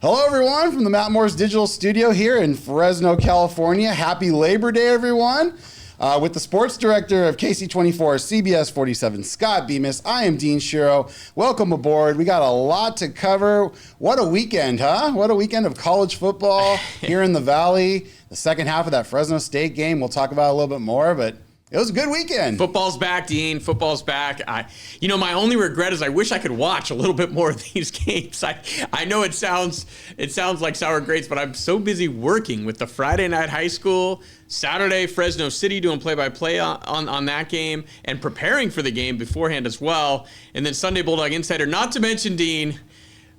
Hello, everyone, from the Matt Morris Digital Studio here in Fresno, California. Happy Labor Day, everyone. With the sports director of KC24, CBS47, Scott Bemis, I am Dean Show. Welcome aboard. We got a lot to cover. What a weekend, huh? What a weekend of college football here in the Valley. The second half of that Fresno State game, we'll talk about a little bit more, but it was a good weekend. Football's back, Dean. Football's back. My only regret is I wish I could watch a little bit more of these games. I know it sounds like sour grapes, but I'm so busy working with the Friday night high school, Saturday Fresno City doing play-by-play on that game, and preparing for the game beforehand as well. And then Sunday Bulldog Insider. Not to mention, Dean,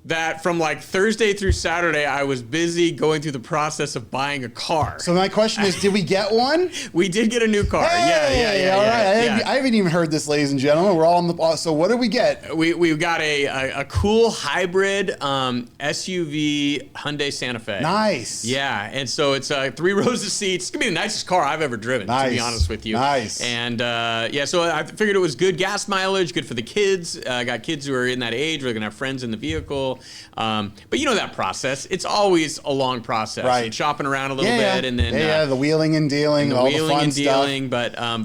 that from like Thursday through Saturday, I was busy going through the process of buying a car. So my question is, did we get one? We did get a new car. Hey, all right. I haven't even heard this, ladies and gentlemen. We're all on the. So what did we get? We got a cool hybrid SUV Hyundai Santa Fe. Nice. Yeah, and so it's 3 rows of seats. It's gonna be the nicest car I've ever driven, to be honest with you. Nice. And so I figured it was good gas mileage, good for the kids. I got kids who are in that age where they're gonna have friends in the vehicle. But you know that process. It's always a long process. Right. And shopping around a little bit, and then the wheeling and dealing, all the fun stuff.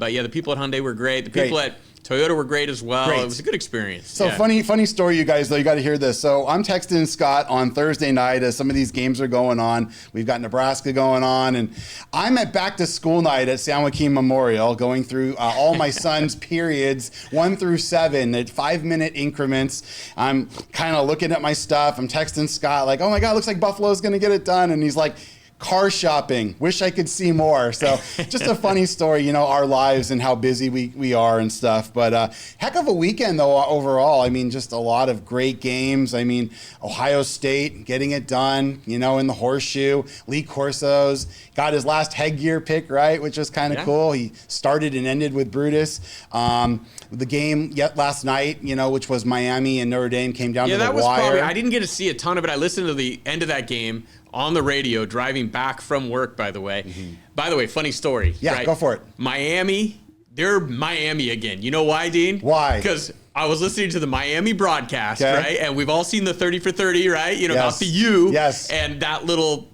But yeah, the people at Hyundai were great. The people at Toyota were great as well. It was a good experience. So funny story, you guys, though. You got to hear this. So I'm texting Scott on Thursday night as some of these games are going on. We've got Nebraska going on, and I'm at back to school night at San Joaquin Memorial, going through all my son's periods 1 through 7 at 5-minute increments. I'm kind of looking at my stuff. I'm texting Scott like, "Oh my God, looks like Buffalo's going to get it done," and he's like, "Car shopping. Wish I could see more." So just a funny story, our lives and how busy we are and stuff. But heck of a weekend, though, overall. I mean, just a lot of great games. I mean, Ohio State getting it done, in the horseshoe. Lee Corso's got his last headgear pick, right, which was kind of cool. He started and ended with Brutus. The game last night, which was Miami and Notre Dame, came down to the wire. Yeah, that was probably, I didn't get to see a ton of it. I listened to the end of that game on the radio, driving back from work, by the way. Mm-hmm. By the way, funny story. Yeah, right? Go for it. Miami, they're Miami again. You know why, Dean? Why? Because I was listening to the Miami broadcast, right? And we've all seen the 30 for 30, right? About the U. Yes. And that little,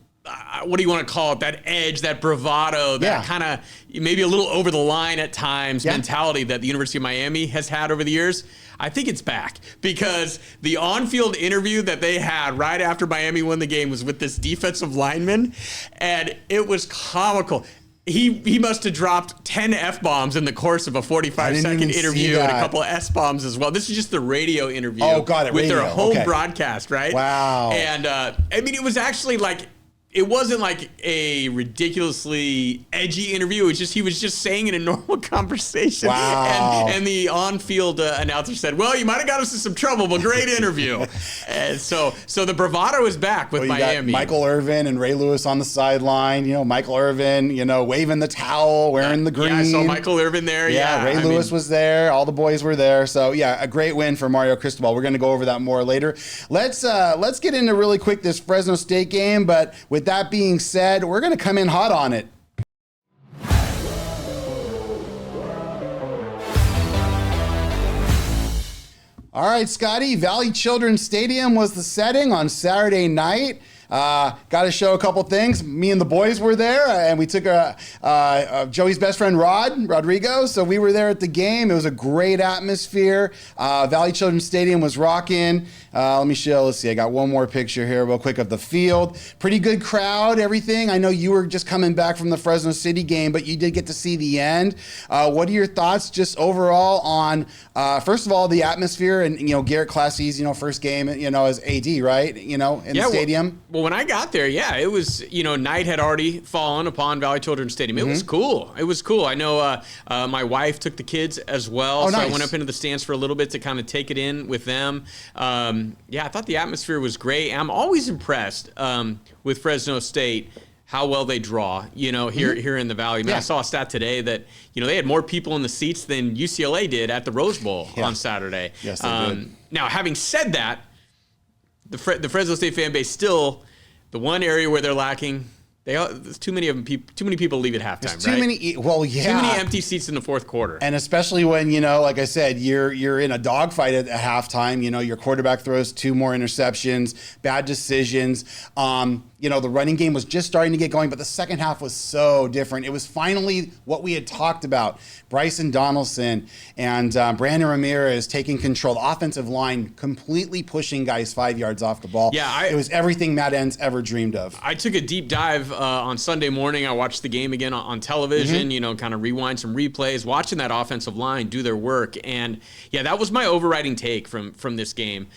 what do you want to call it? That edge, that bravado, that kind of maybe a little over the line at times mentality that the University of Miami has had over the years. I think it's back because the on-field interview that they had right after Miami won the game was with this defensive lineman, and it was comical. He must have dropped 10 F-bombs in the course of a 45-second interview and a couple of S-bombs as well. This is just the radio interview with their home broadcast, right? Wow. And, it was actually like, it wasn't like a ridiculously edgy interview. It was just he was just saying it in a normal conversation. Wow. And the on-field announcer said, "Well, you might have got us in some trouble, but great interview." And so the bravado is back with Miami. Got Michael Irvin and Ray Lewis on the sideline. Michael Irvin, waving the towel, wearing the green. Yeah, I saw Michael Irvin there. Yeah, Ray Lewis was there. All the boys were there. So a great win for Mario Cristobal. We're going to go over that more later. Let's get into really quick this Fresno State game. But with that being said, we're going to come in hot on it. All right, Scotty, Valley Children's Stadium was the setting on Saturday night. Got to show a couple things. Me and the boys were there, and we took Joey's best friend, Rodrigo. So we were there at the game. It was a great atmosphere. Valley Children's Stadium was rocking. Let me show. Let's see. I got one more picture here real quick of the field. Pretty good crowd, everything. I know you were just coming back from the Fresno City game, but you did get to see the end. What are your thoughts just overall on, first of all, the atmosphere and, Garrett Classey's, first game, as AD, right? In the stadium? Well, when I got there, it was, night had already fallen upon Valley Children's Stadium. It was cool. It was cool. I know my wife took the kids as well. Oh, so nice. I went up into the stands for a little bit to kind of take it in with them. I thought the atmosphere was great. I'm always impressed with Fresno State, how well they draw, here in the Valley. I saw a stat today that, they had more people in the seats than UCLA did at the Rose Bowl on Saturday. Yes, they did. Now, having said that, the Fresno State fan base still, the one area where they're lacking, There's too many of them. Too many people leave at halftime. Too many. Well, yeah. Too many empty seats in the fourth quarter. And especially when, like I said, you're in a dogfight at halftime. Your quarterback throws 2 more interceptions, bad decisions. The running game was just starting to get going, but the second half was so different. It was finally what we had talked about. Bryson Donaldson and Brandon Ramirez taking control. The offensive line completely pushing guys 5 yards off the ball. Yeah, it was everything Matt Entz ever dreamed of. I took a deep dive on Sunday morning. I watched the game again on television, kind of rewind some replays, watching that offensive line do their work. And yeah, that was my overriding take from this game,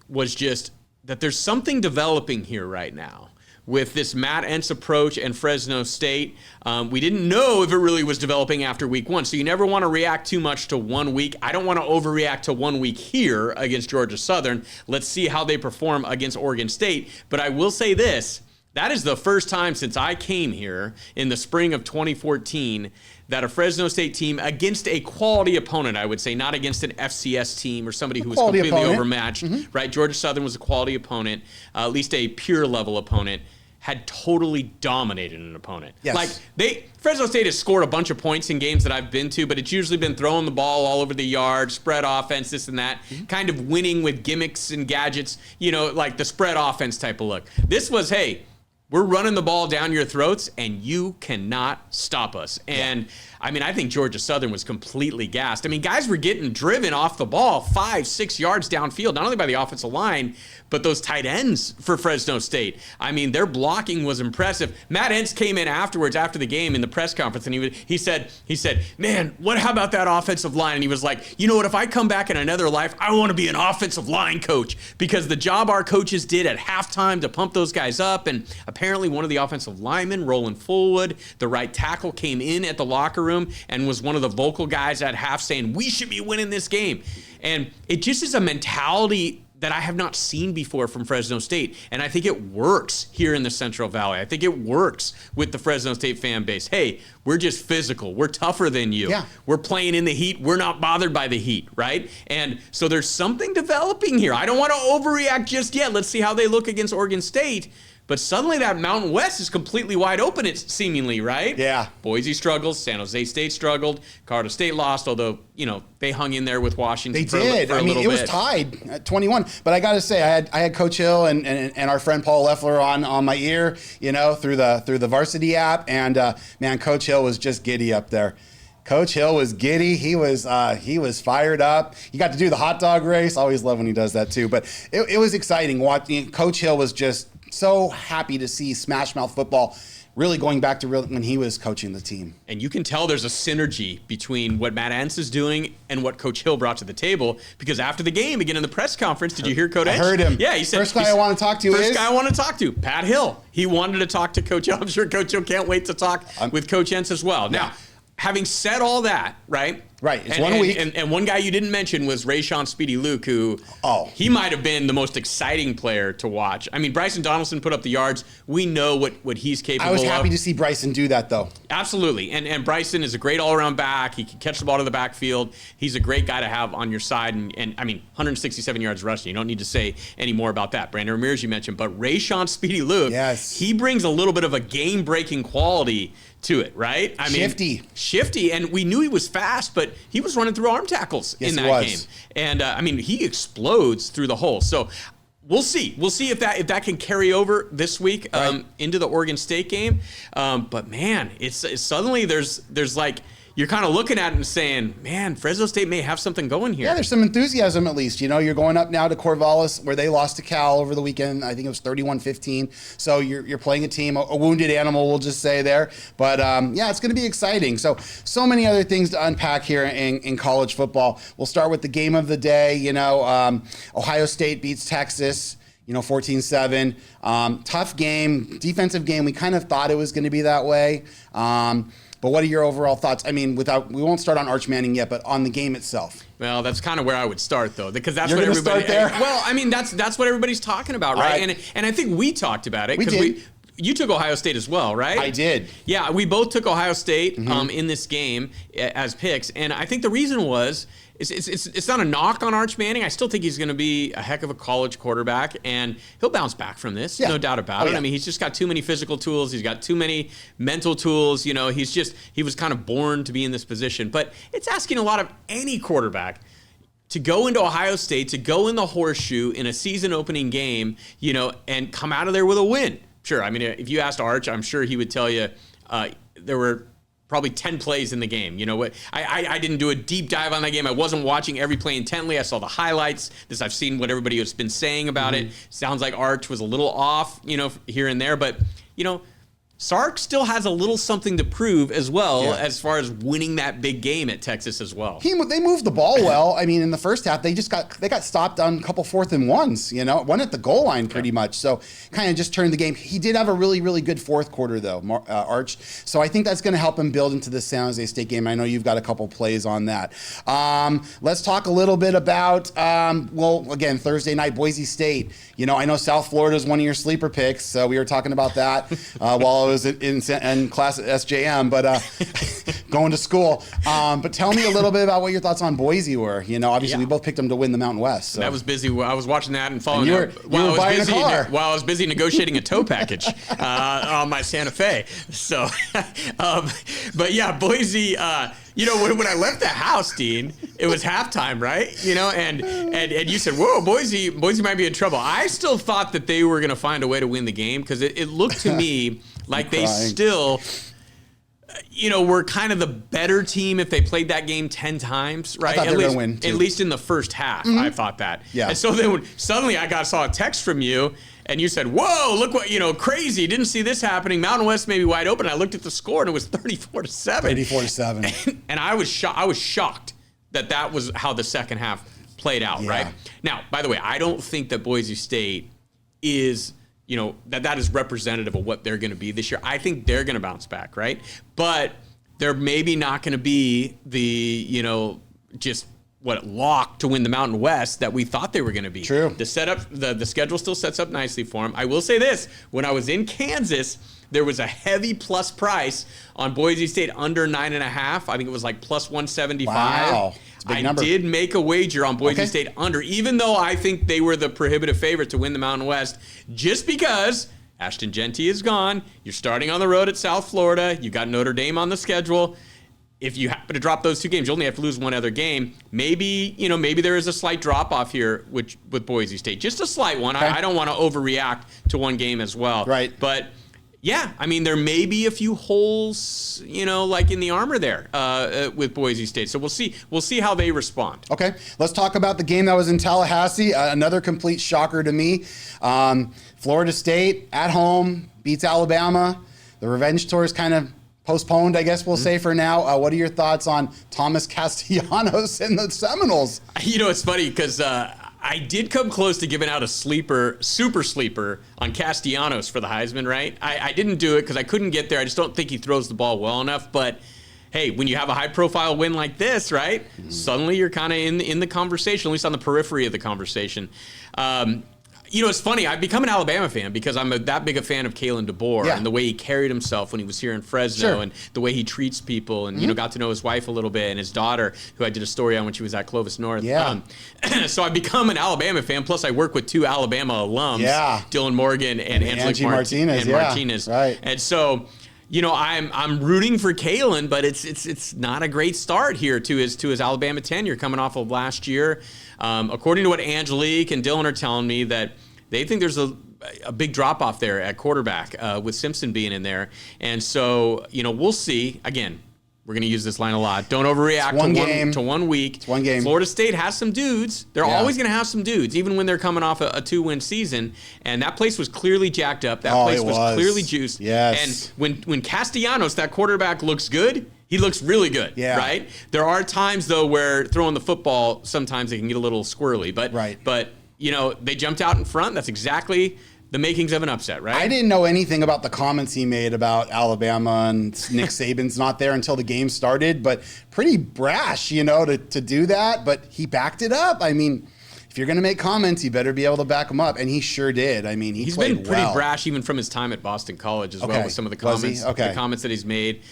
was just that there's something developing here right now with this Matt Entz approach and Fresno State. We didn't know if it really was developing after week 1, so you never want to react too much to 1 week. I don't want to overreact to 1 week here against Georgia Southern. Let's see how they perform against Oregon State. But I will say this, that is the first time since I came here in the spring of 2014 that a Fresno State team against a quality opponent, I would say, not against an FCS team or somebody who was completely overmatched, right? Georgia Southern was a quality opponent, at least a pure level opponent, had totally dominated an opponent. Yes. Fresno State has scored a bunch of points in games that I've been to, but it's usually been throwing the ball all over the yard, spread offense, this and that, kind of winning with gimmicks and gadgets, like the spread offense type of look. This was, hey, we're running the ball down your throats, and you cannot stop us. And, I think Georgia Southern was completely gassed. Guys were getting driven off the ball 5-6 yards downfield, not only by the offensive line, but those tight ends for Fresno State. Their blocking was impressive. Matt Entz came in afterwards, after the game in the press conference, and he said, man, how about that offensive line? And he was like, you know what, if I come back in another life, I want to be an offensive line coach, because the job our coaches did at halftime to pump those guys up, and apparently one of the offensive linemen, Roland Fullwood, the right tackle, came in at the locker room and was one of the vocal guys at half saying, we should be winning this game. And it just is a mentality that I have not seen before from Fresno State. And I think it works here in the Central Valley. I think it works with the Fresno State fan base. Hey, we're just physical. We're tougher than you. Yeah. We're playing in the heat. We're not bothered by the heat, right? And so there's something developing here. I don't want to overreact just yet. Let's see how they look against Oregon State. But suddenly that Mountain West is completely wide open, it's seemingly, right? Yeah. Boise struggles. San Jose State struggled. Colorado State lost, although, they hung in there with Washington for a little bit. It was tied at 21. But I got to say, I had Coach Hill and our friend Paul Leffler on my ear, through the Varsity app. And, man, Coach Hill was just giddy up there. Coach Hill was giddy. He was fired up. He got to do the hot dog race. I always love when he does that, too. But it was exciting. Watching Coach Hill was just so happy to see Smash Mouth football really going back to when he was coaching the team. And you can tell there's a synergy between what Matt Entz is doing and what Coach Hill brought to the table, because after the game, again in the press conference, did you hear Coach Entz? I heard him. Yeah, he said, first guy I want to talk to, Pat Hill. He wanted to talk to Coach Hill. I'm sure Coach Hill can't wait to talk with Coach Entz as well. Now, having said all that, right? Right, it's 1 week. And one guy you didn't mention was Rayshon Speedy Luke, who he might have been the most exciting player to watch. Bryson Donaldson put up the yards. We know what he's capable of. I was happy to see Bryson do that, though. Absolutely. And Bryson is a great all-around back. He can catch the ball to the backfield. He's a great guy to have on your side. And 167 yards rushing. You don't need to say any more about that. Brandon Ramirez, you mentioned. But Rayshon Speedy Luke, he brings a little bit of a game-breaking quality to it, right? Shifty. And we knew he was fast, but he was running through arm tackles in that game. And he explodes through the hole. So we'll see. We'll see if that can carry over this week into the Oregon State game. But man, it's suddenly there's like, you're kind of looking at it and saying, man, Fresno State may have something going here. Yeah, there's some enthusiasm at least. You're going up now to Corvallis, where they lost to Cal over the weekend. I think it was 31-15. So you're playing a team, a wounded animal, we'll just say there. But it's going to be exciting. So many other things to unpack here in college football. We'll start with the game of the day. Ohio State beats Texas. 14-7. Tough game, defensive game. We kind of thought it was going to be that way. But what are your overall thoughts? We won't start on Arch Manning yet, but on the game itself. Well, that's kind of where I would start, though, because that's what everybody. Start there? Well, that's what everybody's talking about, right? And I think we talked about it because you took Ohio State as well, right? I did. Yeah, we both took Ohio State in this game as picks, and I think the reason was it's not a knock on Arch Manning. I still think he's going to be a heck of a college quarterback, and he'll bounce back from this, no doubt about it. Yeah. I mean, he's just got too many physical tools. He's got too many mental tools. You know, he was kind of born to be in this position. But it's asking a lot of any quarterback to go into Ohio State, to go in the horseshoe in a season-opening game, you know, and come out of there with a win. Sure, I mean, if you asked Arch, I'm sure he would tell you there were probably 10 plays in the game. You know what? I didn't do a deep dive on that game. I wasn't watching every play intently. I saw the highlights. I've seen what everybody has been saying about it. Sounds like Arch was a little off, you know, here and there. But, you know, Sark still has a little something to prove as well as far as winning that big game at Texas as well. They moved the ball well. I mean, in the first half, they got stopped on a couple 4th and 1s, you know, one at the goal line pretty much. So kind of just turned the game. He did have a really, really good fourth quarter though, Arch. So I think that's going to help him build into the San Jose State game. I know you've got a couple plays on that. Let's talk a little bit about, well, again, Thursday night, Boise State. You know, I know South Florida is one of your sleeper picks. So we were talking about that while I was in class at SJM, but going to school. But tell me a little bit about what your thoughts on Boise were. You know, obviously we both picked them to win the Mountain West. So. That was busy. I was watching that and following that while I was busy negotiating a tow package on my Santa Fe. So, but yeah, Boise. You know, when I left the house, Dean, it was halftime, right? You know, and you said, "Whoa, Boise might be in trouble." I still thought that they were going to find a way to win the game because it looked to me like they still, you know, were kind of the better team if they played that game 10 times, right? I thought they were going to win, too. At least in the first half, I thought that. Yeah. And so then when suddenly saw a text from you, and you said, "Whoa, look what, you know, crazy. Didn't see this happening. Mountain West may be wide open." I looked at the score, and it was 34-7. 34-7. And I was shocked that was how the second half played out, right? Now, by the way, I don't think that Boise State is, you know, that is representative of what they're going to be this year. I think they're going to bounce back, right? But they're maybe not going to be the, you know, just locked to win the Mountain West that we thought they were going to be. True. The setup, the schedule still sets up nicely for them. I will say this: when I was in Kansas, there was a heavy plus price on Boise State under 9.5. I think it was like plus 175. Wow. It's a big number. I did make a wager on Boise State under, even though I think they were the prohibitive favorite to win the Mountain West, just because Ashton Genty is gone. You're starting on the road at South Florida. You got Notre Dame on the schedule. If you happen to drop those 2 games, you only have to lose one other game. Maybe there is a slight drop off here with Boise State, just a slight one. Okay. I don't want to overreact to one game as well. Right. But yeah, I mean, there may be a few holes, you know, like in the armor there with Boise State. So we'll see how they respond. Okay, let's talk about the game that was in Tallahassee. Another complete shocker to me. Florida State at home beats Alabama. The revenge tour is kind of postponed, I guess we'll say for now. What are your thoughts on Thomas Castellanos and the Seminoles? You know, it's funny because I did come close to giving out a super sleeper on Castellanos for the Heisman, right? I didn't do it because I couldn't get there. I just don't think he throws the ball well enough. But hey, when you have a high-profile win like this, right, suddenly you're kind of in the conversation, at least on the periphery of the conversation. You know, it's funny. I've become an Alabama fan because I'm that big a fan of Kalen DeBoer and the way he carried himself when he was here in Fresno and the way he treats people and, you know, got to know his wife a little bit and his daughter, who I did a story on when she was at Clovis North. Yeah. So I've become an Alabama fan. Plus, I work with 2 Alabama alums, Dylan Morgan and Angelique Martinez. Right. And so, you know, I'm rooting for Kalen, but it's not a great start here to his Alabama tenure coming off of last year. According to what Angelique and Dylan are telling me, that they think there's a big drop off there at quarterback with Simpson being in there, and so, you know, we'll see. Again, we're going to use this line a lot. Don't overreact to one week. It's one game. Florida State has some dudes. They're always going to have some dudes, even when they're coming off a 2-win season. And that place was clearly jacked up. That place was clearly juiced. Yes. And when Castellanos, that quarterback, looks good, he looks really good, right? There are times, though, where throwing the football, sometimes they can get a little squirrely. But you know, they jumped out in front. That's exactly the makings of an upset, right? I didn't know anything about the comments he made about Alabama and Nick Saban's not there until the game started, but pretty brash, you know, to do that. But he backed it up. I mean, if you're going to make comments, you better be able to back them up. And he sure did. I mean, he's been pretty brash even from his time at Boston College as well with some of the comments, the comments that he's made.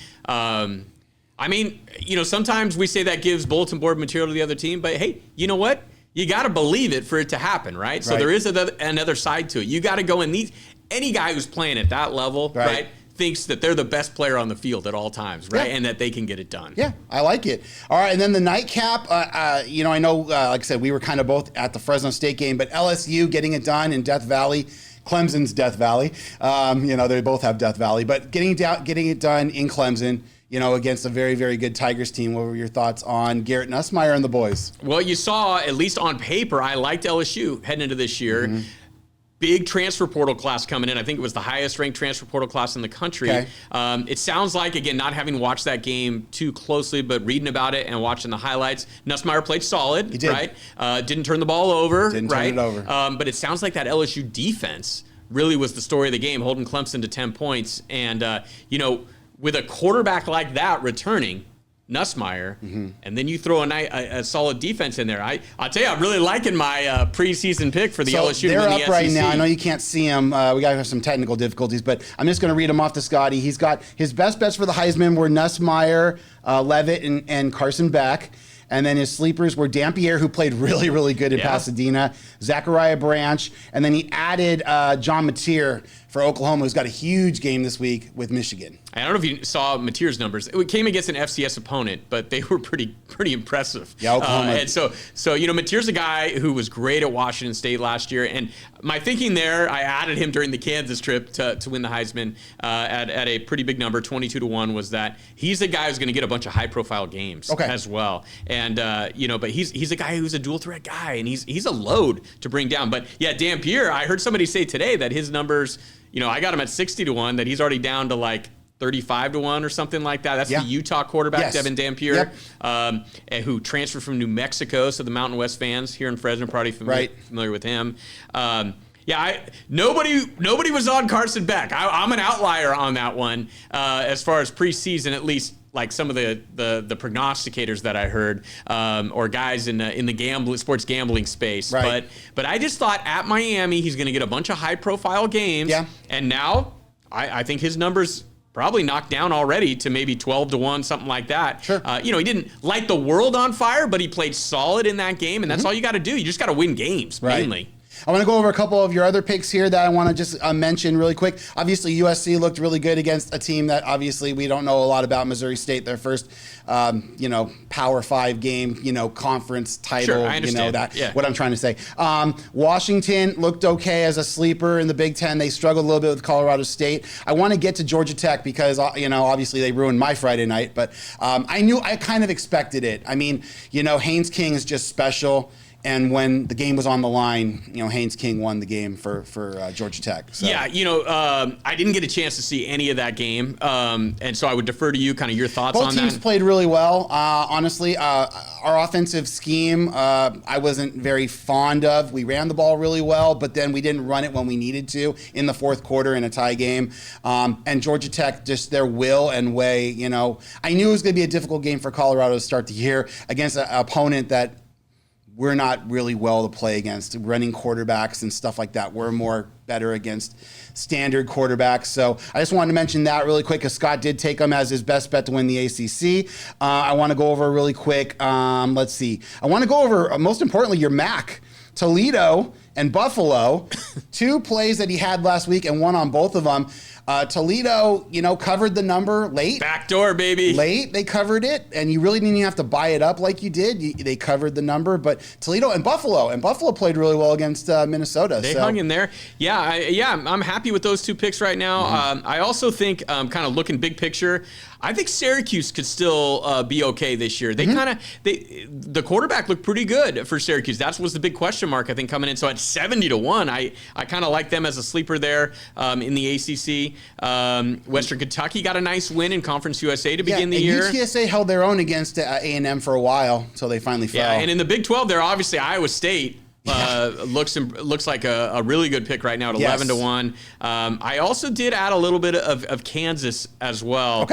I mean, sometimes we say that gives bulletin board material to the other team, but hey, you know what? You got to believe it for it to happen, right? So there is another side to it. You got to go in any guy who's playing at that level, right, thinks that they're the best player on the field at all times, right? Yeah. And that they can get it done. Yeah, I like it. All right, and then the nightcap, I know, like I said, we were kind of both at the Fresno State game, but LSU getting it done in Death Valley. Clemson's Death Valley. They both have Death Valley, but getting it done in Clemson, against a very, very good Tigers team. What were your thoughts on Garrett Nussmeier and the boys? Well, you saw, at least on paper, I liked LSU heading into this year. Mm-hmm. Big transfer portal class coming in. I think it was the highest ranked transfer portal class in the country. Okay. It sounds like, again, not having watched that game too closely, but reading about it and watching the highlights, Nussmeier played solid, he did. Right? Didn't turn the ball over, Didn't turn it over. But it sounds like that LSU defense really was the story of the game, holding Clemson to 10 points. And, with a quarterback like that returning, Nussmeier, and then you throw a solid defense in there. I'll tell you, I'm really liking my preseason pick for the LSU to win the SEC. They're up right now. I know you can't see them. We got to have some technical difficulties, but I'm just going to read them off to Scotty. He's got his best bets for the Heisman were Nussmeier, Levitt, and Carson Beck. And then his sleepers were Dampier, who played really, really good in Pasadena, Zachariah Branch, and then he added John Mateer for Oklahoma, who's got a huge game this week with Michigan. I don't know if you saw Mateer's numbers. It came against an FCS opponent, but they were pretty impressive. Yeah, Oklahoma. And so Mateer's a guy who was great at Washington State last year. And my thinking there, I added him during the Kansas trip to win the Heisman at a pretty big number, 22-1, was that he's a guy who's going to get a bunch of high-profile games as well. And but he's a guy who's a dual threat guy, and he's a load to bring down. But yeah, Dampier, I heard somebody say today that his numbers, I got him at 60-1, that he's already down to like 35-1 or something like that. That's the Utah quarterback, Devin Dampier, who transferred from New Mexico. So the Mountain West fans here in Fresno are probably familiar with him. Nobody was on Carson Beck. I'm an outlier on that one as far as preseason, at least. Like some of the prognosticators that I heard, or guys in the sports gambling space, but I just thought at Miami he's going to get a bunch of high profile games, and now I think his numbers probably knocked down already to maybe 12-1, something like that. Sure. He didn't light the world on fire, but he played solid in that game, and that's all you got to do. You just got to win games mainly. I want to go over a couple of your other picks here that I want to just mention really quick. Obviously, USC looked really good against a team that obviously we don't know a lot about, Missouri State, their first, Power 5 game, conference title. Sure, I understand. What I'm trying to say. Washington looked okay as a sleeper in the Big Ten. They struggled a little bit with Colorado State. I want to get to Georgia Tech because, obviously they ruined my Friday night, but I kind of expected it. I mean, Haynes King is just special. And when the game was on the line, Haynes King won the game for Georgia Tech. So. Yeah, I didn't get a chance to see any of that game, and so I would defer to you, kind of your thoughts on that. Both teams played really well. Honestly, our offensive scheme, I wasn't very fond of. We ran the ball really well, but then we didn't run it when we needed to in the fourth quarter in a tie game. And Georgia Tech, just their will and way, I knew it was going to be a difficult game for Colorado to start the year against an opponent that we're not really well to play against, running quarterbacks and stuff like that. We're more better against standard quarterbacks. So I just wanted to mention that really quick because Scott did take them as his best bet to win the ACC. I want to go over really quick. Let's see. I want to go over, most importantly, your MAC. Toledo and Buffalo, two plays that he had last week and won on both of them. Toledo, covered the number late. Backdoor, baby. Late, they covered it, and you really didn't even have to buy it up like you did. They covered the number, but Toledo and Buffalo played really well against Minnesota. They hung in there. I'm happy with those two picks right now. I also think, kind of looking big picture, I think Syracuse could still be okay this year. They the quarterback looked pretty good for Syracuse. That was the big question mark, I think, coming in. So at 70-1, I kind of like them as a sleeper there in the ACC. Western Kentucky got a nice win in Conference USA to begin the year. UTSA held their own against A&M for a while until they finally fell. Yeah, and in the Big 12, they're obviously Iowa State. Looks like a really good pick right now at 11-1. I also did add a little bit of Kansas as well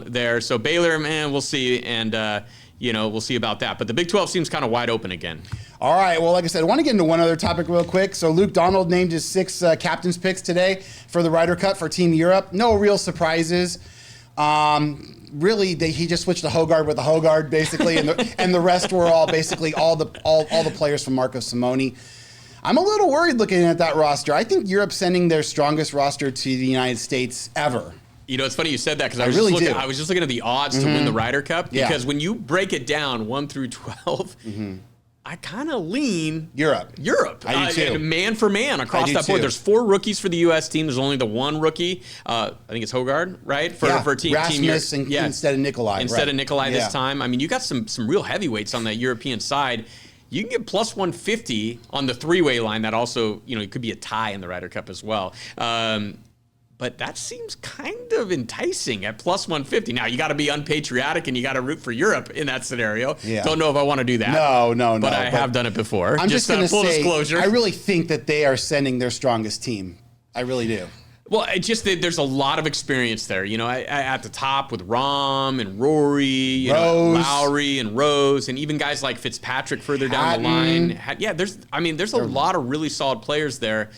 there. So Baylor, man, we'll see. And we'll see about that. But the Big 12 seems kind of wide open again. All right. Well, like I said, I want to get into one other topic real quick. So Luke Donald named his 6 captain's picks today for the Ryder Cup for Team Europe. No real surprises. Really, he just switched a Hogard with a Hogard, basically, and the rest were all basically all the players from Marco Simoni. I'm a little worried looking at that roster. I think Europe's sending their strongest roster to the United States ever. It's funny you said that because I was just looking at the odds to win the Ryder Cup because when you break it down 1 through 12, I kind of lean Europe. I do too. Man for man across that board. There's 4 rookies for the U.S. team. There's only the 1 rookie. I think it's Hogard, right? For team Rasmus instead of Nikolai. Instead of Nikolai this time. I mean, you got some real heavyweights on that European side. You can get plus 150 on the 3-way line. That also, it could be a tie in the Ryder Cup as well. But that seems kind of enticing at plus 150. Now, you got to be unpatriotic and you got to root for Europe in that scenario. Yeah. Don't know if I want to do that. No. But I have done it before. I'm just going to full say, disclosure. I really think that they are sending their strongest team. I really do. Well, there's a lot of experience there. At the top with Rahm and Rory, Lowry and Rose, and even guys like Fitzpatrick further down the line. There's a lot of really solid players there.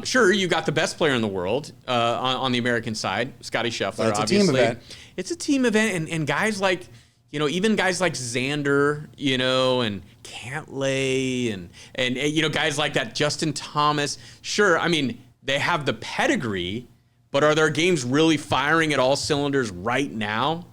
Sure, you got the best player in the world on the American side, Scotty Scheffler. It's obviously. A team event. It's a team event, and guys like even guys like Xander, and Cantlay, and guys like that, Justin Thomas. Sure, they have the pedigree, but are their games really firing at all cylinders right now?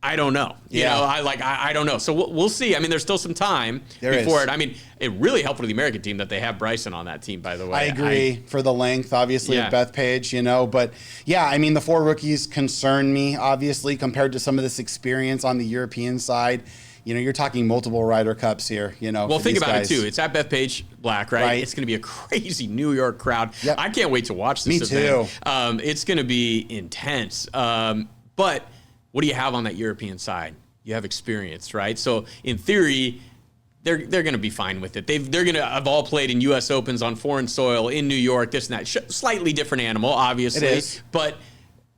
I don't know. I don't know. So we'll see. There's still some time before it. It really helped for the American team that they have Bryson on that team, by the way. I agree for the length, obviously, of Bethpage, but the 4 rookies concern me, obviously, compared to some of this experience on the European side. You're talking multiple Ryder Cups here, Well, think about it, too. It's at Bethpage Black, right? It's going to be a crazy New York crowd. Yep. I can't wait to watch this event. Me too. It's going to be intense. But what do you have on that European side? You have experience, right? So, in theory, they're going to be fine with it. They're going to have all played in U.S. Opens on foreign soil in New York, this and that. Slightly different animal, obviously. It is. But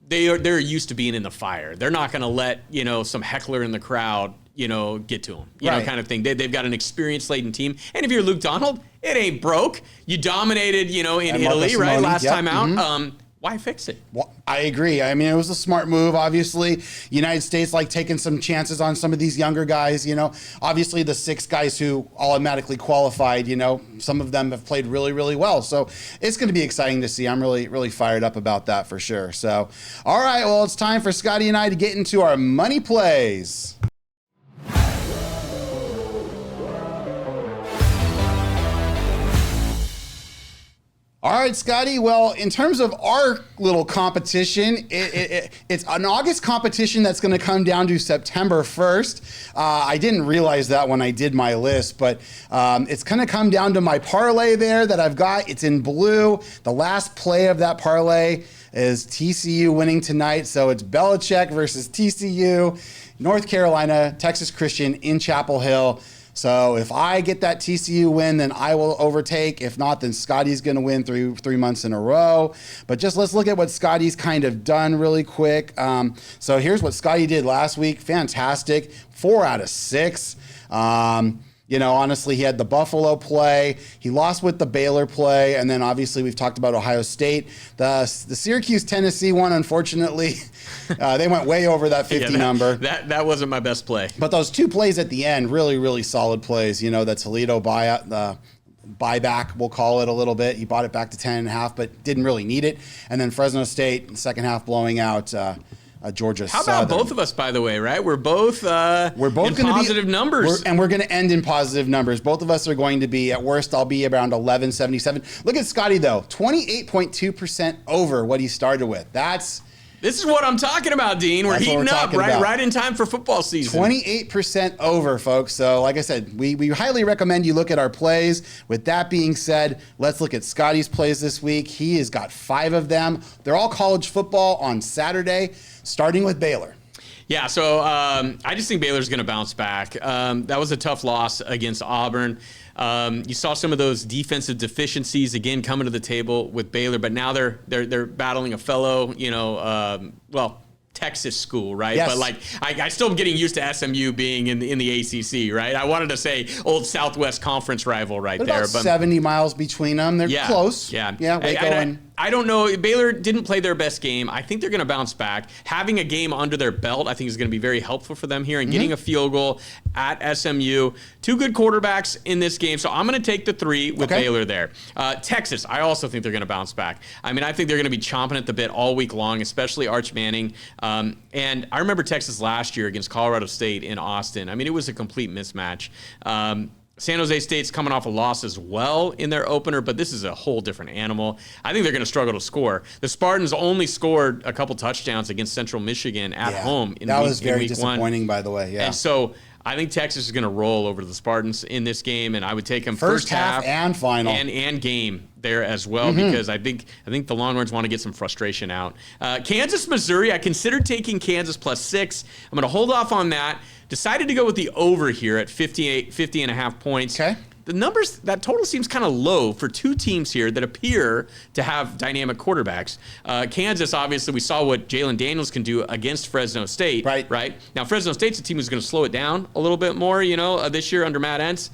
they're used to being in the fire. They're not going to let, some heckler in the crowd get to them, kind of thing. They've got an experience-laden team. And if you're Luke Donald, it ain't broke. You dominated, in Italy, right, last time out. Why fix it? Well, I agree. It was a smart move, obviously. United States like taking some chances on some of these younger guys, Obviously, the 6 guys who automatically qualified, some of them have played really, really well. So it's going to be exciting to see. I'm really, really fired up about that for sure. So, all right, well, it's time for Scotty and I to get into our money plays. All right, Scotty. Well, in terms of our little competition, it's an August competition that's going to come down to September 1st. I didn't realize that when I did my list, but it's going to come down to my parlay there that I've got. It's in blue. The last play of that parlay is TCU winning tonight. So it's Belichick versus TCU, North Carolina, Texas Christian in Chapel Hill. So if I get that TCU win, then I will overtake. If not, then Scotty's going to win 3 months in a row. But just let's look at what Scotty's kind of done really quick. So here's what Scotty did last week. Fantastic. 4 out of 6. Honestly, he had the Buffalo play. He lost with the Baylor play. And then obviously we've talked about Ohio State. The Syracuse-Tennessee one, unfortunately, they went way over that 50 number. That wasn't my best play. But those 2 plays at the end, really, really solid plays. The Toledo buyback, we'll call it a little bit. He bought it back to 10.5, but didn't really need it. And then Fresno State, in the second half, blowing out Georgia How Southern. about both of us, by the way, right? We're both in positive numbers. And we're going to end in positive numbers. Both of us are going to be, at worst, I'll be around 1177. Look at Scotty, though. 28.2% over what he started with. This is what I'm talking about, Dean. We're heating up, right? Right in time for football season. 28% over, folks. So, like I said, we highly recommend you look at our plays. With that being said, let's look at Scotty's plays this week. He has got 5 of them. They're all college football on Saturday, starting with Baylor. Yeah, so I just think Baylor's going to bounce back. That was a tough loss against Auburn. You saw some of those defensive deficiencies again coming to the table with Baylor, but now they're battling a fellow, Texas school, right? Yes. But like, I still am getting used to SMU being in the ACC, right? I wanted to say old Southwest Conference rival right there, about 70 miles between them. They're close. Yeah. Waco I don't know. Baylor didn't play their best game. I think they're going to bounce back. Having a game under their belt, I think, is going to be very helpful for them here. And getting a field goal at SMU. Two good quarterbacks in this game. So I'm going to take the 3 with Baylor there. Texas, I also think they're going to bounce back. I mean, I think they're going to be chomping at the bit all week long, especially Arch Manning. And I remember Texas last year against Colorado State in Austin. I mean, it was a complete mismatch. San Jose State's coming off a loss as well in their opener, but this is a whole different animal. I think they're going to struggle to score. The Spartans only scored a couple touchdowns against Central Michigan at home in that week, was very in week disappointing, 1. by the way. Yeah. And so I think Texas is going to roll over the Spartans in this game, and I would take them first half and final and game there as well, because I think the Longhorns want to get some frustration out. Kansas, Missouri, I considered taking Kansas +6. I'm going to hold off on that. Decided to go with the over here at 50 and a half points. Okay. The numbers, that total seems kind of low for two teams here that appear to have dynamic quarterbacks. Kansas, obviously, we saw what Jalen Daniels can do against Fresno State. Right. Now, Fresno State's a team who's going to slow it down a little bit more, this year under Matt Entz.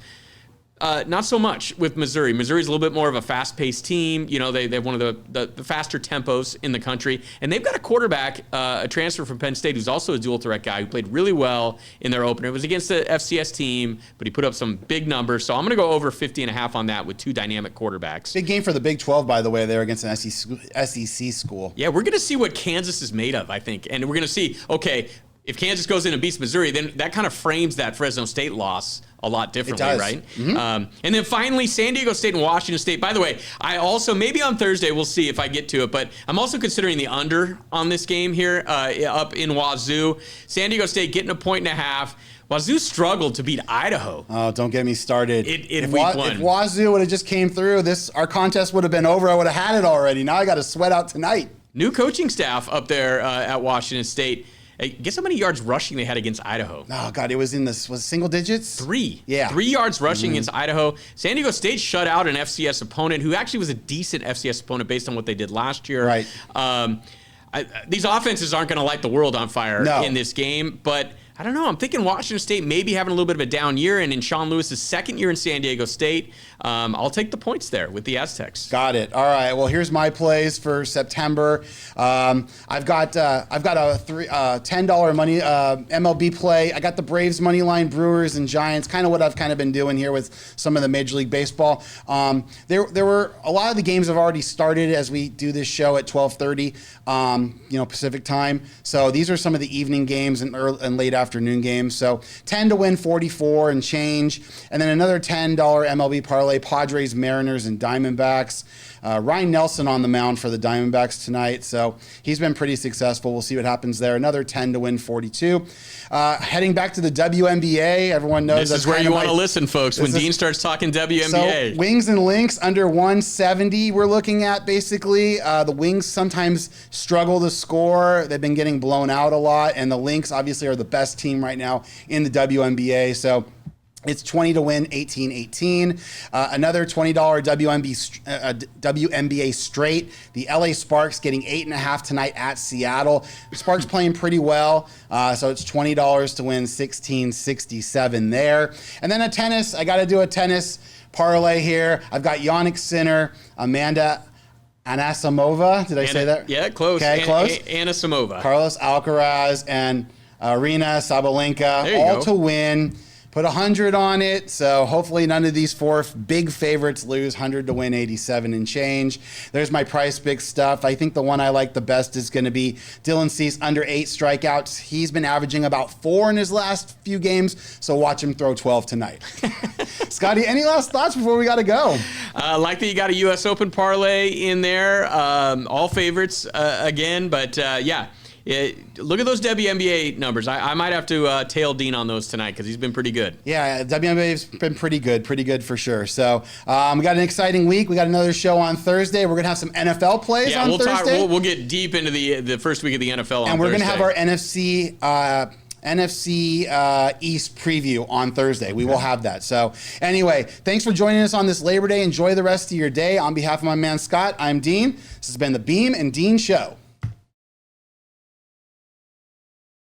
Not so much with Missouri. Missouri's a little bit more of a fast-paced team. They have one of the faster tempos in the country. And they've got a quarterback, a transfer from Penn State, who's also a dual-threat guy who played really well in their opener. It was against the FCS team, but he put up some big numbers. So I'm going to go over 50 and a half on that with two dynamic quarterbacks. Big game for the Big 12, by the way, there against an SEC school. Yeah, we're going to see what Kansas is made of, I think. And we're going to see, okay, if Kansas goes in and beats Missouri, then that kind of frames that Fresno State loss a lot differently, right? And then finally, San Diego State and Washington State. By the way, I also, maybe on Thursday, we'll see if I get to it, but I'm also considering the under on this game here up in Wazoo. San Diego State getting 1.5. Wazoo struggled to beat Idaho. Oh, don't get me started. In week 1. If Wazoo would have just came through, our contest would have been over. I would have had it already. Now I got to sweat out tonight. New coaching staff up there at Washington State. Hey, guess how many yards rushing they had against Idaho? Oh, God, it was was it single digits? 3. Yeah. 3 yards rushing against Idaho. San Diego State shut out an FCS opponent who actually was a decent FCS opponent based on what they did last year. Right. These offenses aren't going to light the world on fire in this game, but I don't know. I'm thinking Washington State maybe having a little bit of a down year, and in Sean Lewis's second year in San Diego State, I'll take the points there with the Aztecs. Got it. All right. Well, here's my plays for September. I've got a $10 money MLB play. I got the Braves money line, Brewers and Giants. Kind of what I've kind of been doing here with some of the Major League Baseball. There were a lot of the games have already started as we do this show at 12:30, Pacific time. So these are some of the evening games and late afternoon games. So 10 to win 44 and change. And then another $10 MLB parlay, Padres, Mariners, and Diamondbacks. Ryan Nelson on the mound for the Diamondbacks tonight. So he's been pretty successful. We'll see what happens there. Another 10 to win 42. Heading back to the WNBA, everyone knows this is where you want to listen, folks, when Dean starts talking WNBA. So Wings and Lynx under 170 we're looking at, basically. The Wings sometimes struggle to score. They've been getting blown out a lot, and the Lynx obviously are the best team right now in the WNBA. So it's 20 to win, 18-18. Another $20 WNBA straight. The LA Sparks getting 8.5 tonight at Seattle. Sparks playing pretty well, so it's $20 to win, 16-67 there. And then a tennis. I got to do a tennis parlay here. I've got Yannick Sinner, Amanda Anisimova. Did I say that? Yeah, close. Okay, close. Anisimova. Carlos Alcaraz and Arina Sabalenka, all to win. Put 100 on it, so hopefully none of these four big favorites lose. 100 to win, 87 and change. There's my price pick stuff. I think the one I like the best is going to be Dylan Cease under 8 strikeouts. He's been averaging about 4 in his last few games, so watch him throw 12 tonight. Scotty, any last thoughts before we got to go? Like that you got a U.S. Open parlay in there. All favorites again, but yeah. Look at those WNBA numbers. I might have to tail Dean on those tonight because he's been pretty good. Yeah, WNBA's been pretty good for sure. So we got an exciting week. We got another show on Thursday. We're going to have some NFL plays on Thursday. We'll get deep into the first week of the NFL on Thursday. And we're going to have our NFC East preview on Thursday. We will have that. So anyway, thanks for joining us on this Labor Day. Enjoy the rest of your day. On behalf of my man Scott, I'm Dean. This has been the Beem and Dean Show.